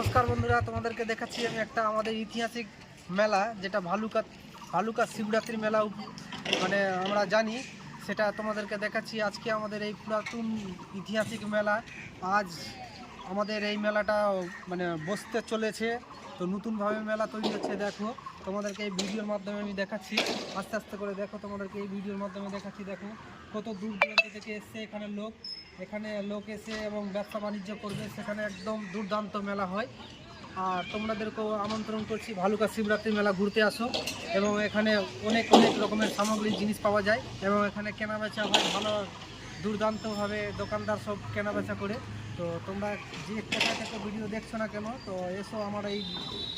নমস্কার বন্ধুরা, তোমাদেরকে দেখাচ্ছি আমি একটা আমাদের ঐতিহাসিক মেলা, যেটা ভালুকা শিবরাত্রি মেলা মানে আমরা জানি, সেটা তোমাদেরকে দেখাচ্ছি। আজকে আমাদের এই পুরাতন ঐতিহাসিক মেলা, আজ আমাদের এই মেলাটা মানে বসতে চলেছে। তো নতুনভাবে মেলা তৈরি হচ্ছে, দেখো তোমাদেরকে এই ভিডিওর মাধ্যমে আমি দেখাচ্ছি। আস্তে আস্তে করে দেখো, তোমাদেরকে এই ভিডিওর মাধ্যমে দেখাচ্ছি। দেখো কত দূর দূরান্ত থেকে এসছে এখানে লোক এসে এবং ব্যবসা বাণিজ্য করবে। সেখানে একদম দুর্দান্ত মেলা হয়। আর তোমাদেরকেও আমন্ত্রণ করছি, ভালুকা শিবরাত্রি মেলা ঘুরতে আসো। এবং এখানে অনেক অনেক রকমের সামগ্রী জিনিস পাওয়া যায় এবং এখানে কেনাবেচা হয় ভালো, দুর্দান্তভাবে দোকানদার সব কেনাবেচা করে। তো তোমরা যে কোথা থেকে ভিডিও দেখছো না কেন, তো এসো আমার এই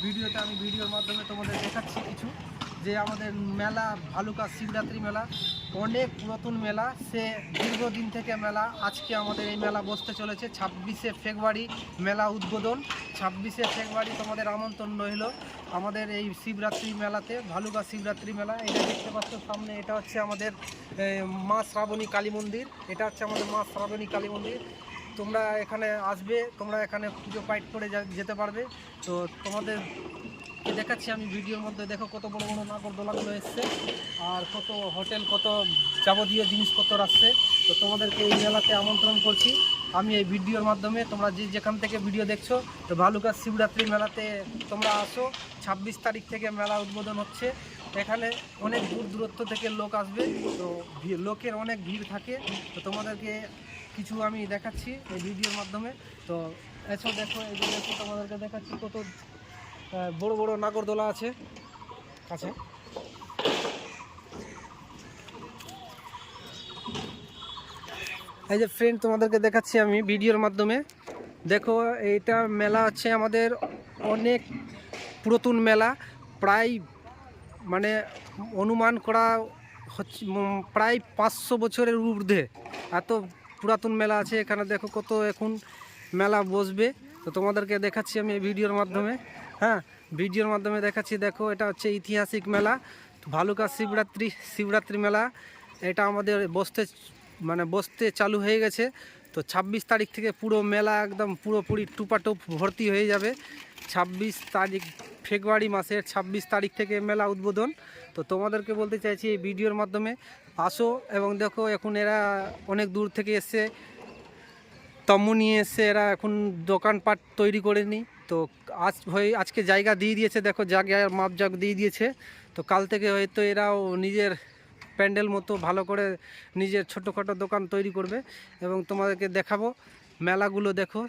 ভিডিওতে। আমি ভিডিওর মাধ্যমে তোমাদের দেখাচ্ছি কিছু, যে আমাদের মেলা ভালুকা শিবরাত্রি মেলা অনেক নতুন মেলা। সে দীর্ঘদিন থেকে মেলা। আজকে আমাদের এই মেলা বসতে চলেছে 26শে ফেব্রুয়ারি মেলা উদ্বোধন। 26শে ফেব্রুয়ারি তোমাদের আমন্ত্রণ রইল আমাদের এই শিবরাত্রি মেলাতে, ভালুকা শিবরাত্রি মেলা। এটা দেখতে পাচ্ছ সামনে, এটা হচ্ছে আমাদের মা শ্রাবণী কালী মন্দির। এটা হচ্ছে আমাদের মা শ্রাবণী কালী মন্দির। তোমরা এখানে আসবে, তোমরা এখানে পুজো পাঠ করে যেতে পারবে। তো তোমাদের দেখাচ্ছি আমি ভিডিওর মধ্যে। দেখো কত বড় বড় নাগরদোলাগুলো এসছে, আর কত হোটেল, কত যাবতীয় জিনিসপত্র আসছে। তো তোমাদেরকে এই মেলাতে আমন্ত্রণ করছি আমি এই ভিডিওর মাধ্যমে। তোমরা যেখান থেকে ভিডিও দেখছো, তো ভালুকা শিবরাত্রি মেলাতে তোমরা আসো। 26 তারিখ থেকে মেলা উদ্বোধন হচ্ছে। এখানে অনেক দূর দূরত্ব থেকে লোক আসবে, তো লোকের অনেক ভিড় থাকে। তো তোমাদেরকে কিছু আমি দেখাচ্ছি এই ভিডিওর মাধ্যমে। তো এসো দেখো, এই যে দেখো তোমাদেরকে দেখাচ্ছি কত বড় বড় নাগরদোলা আছে কাছে। এই যে ফ্রেন্ড, তোমাদেরকে দেখাচ্ছি আমি ভিডিওর মাধ্যমে। দেখো এইটা মেলা হচ্ছে আমাদের অনেক পুরাতন মেলা, প্রায় মানে অনুমান করা হচ্ছে প্রায় 500 বছরের ঊর্ধ্বে। এত পুরাতন মেলা আছে এখানে। দেখো কত এখন মেলা বসবে। তো তোমাদেরকে দেখাচ্ছি আমি এই ভিডিওর মাধ্যমে। হ্যাঁ, ভিডিওর মাধ্যমে দেখাচ্ছি। দেখো এটা হচ্ছে ঐতিহাসিক মেলা, ভালুকা শিবরাত্রি মেলা। এটা আমাদের বসতে চালু হয়ে গেছে। তো 26 তারিখ থেকে পুরো মেলা একদম পুরোপুরি টুপাটুপ ভর্তি হয়ে যাবে। 26 তারিখ ফেব্রুয়ারি মাসের 26 তারিখ থেকে মেলা উদ্বোধন। তো তোমাদেরকে বলতে চাইছি এই ভিডিওর মাধ্যমে, আসো এবং দেখো। এখন এরা অনেক দূর থেকে এসে তম্বু নিয়ে এসে এরা এখন দোকানপাট তৈরি করে নি। তো আজকে জায়গা দিয়ে দিয়েছে, দেখো জায়গার মাপজাগ দিয়ে দিয়েছে। তো কাল থেকে হয়তো এরাও নিজের প্যান্ডেল মতো ভালো করে নিজের ছোটোখাটো দোকান তৈরি করবে এবং তোমাদেরকে দেখাবো মেলাগুলো। দেখো